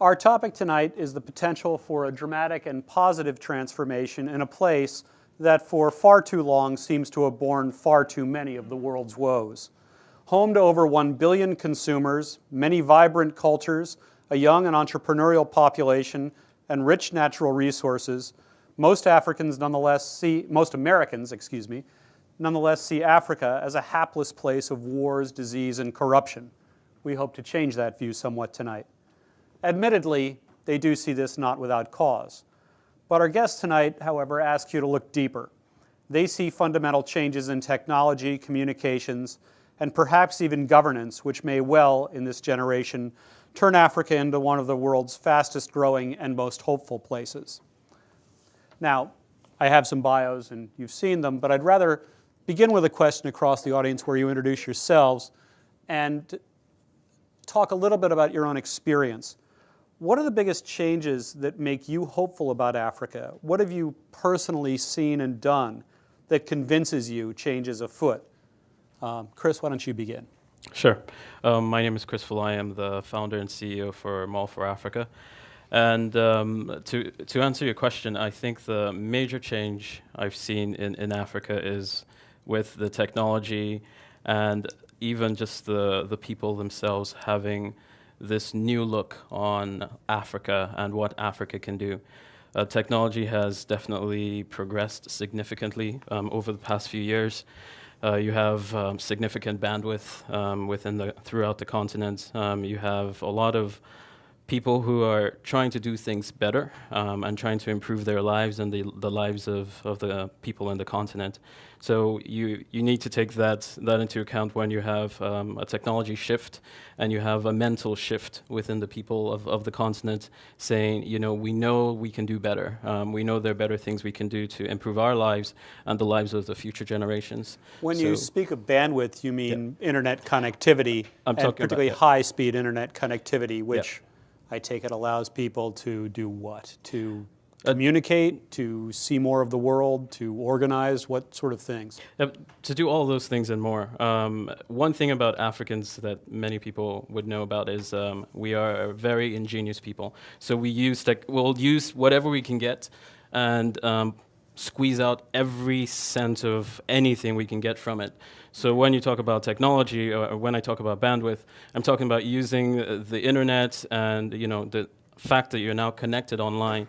Our topic tonight is the potential for a dramatic and positive transformation in a place that for far too long seems to have borne far too many of the world's woes. Home to over 1 billion consumers, many vibrant cultures, a young and entrepreneurial population, and rich natural resources, most Americans, nonetheless see Africa as a hapless place of wars, disease, and corruption. We hope to change that view somewhat tonight. Admittedly, they do see this not without cause. But our guests tonight, however, ask you to look deeper. They see fundamental changes in technology, communications, and perhaps even governance, which may well, in this generation, turn Africa into one of the world's fastest growing and most hopeful places. Now, I have some bios and you've seen them, but I'd rather begin with a question across the audience where you introduce yourselves and talk a little bit about your own experience. What are the biggest changes that make you hopeful about Africa? What have you personally seen and done that convinces you change is afoot? Chris, why don't you begin? Sure. My name is Chris Fulai. I'm the founder and CEO for Mall for Africa. And to answer your question, I think the major change I've seen in Africa is with the technology and even just the people themselves having this new look on Africa and what Africa can do. Technology has definitely progressed significantly over the past few years. You have significant bandwidth throughout the continent. You have a lot of people who are trying to do things better and trying to improve their lives and the lives of the people in the continent. So you need to take that into account when you have a technology shift and you have a mental shift within the people of the continent saying, you know we can do better. We know there are better things we can do to improve our lives and the lives of the future generations. When you speak of bandwidth, you mean internet connectivity, and particularly high-speed internet connectivity, which I take it allows people to do what? To communicate, to see more of the world, to organize, what sort of things? To do all those things and more. One thing about Africans that many people would know about is we are a very ingenious people. So we'll use whatever we can get and squeeze out every cent of anything we can get from it. So when you talk about technology, or when I talk about bandwidth, I'm talking about using the internet and the fact that you're now connected online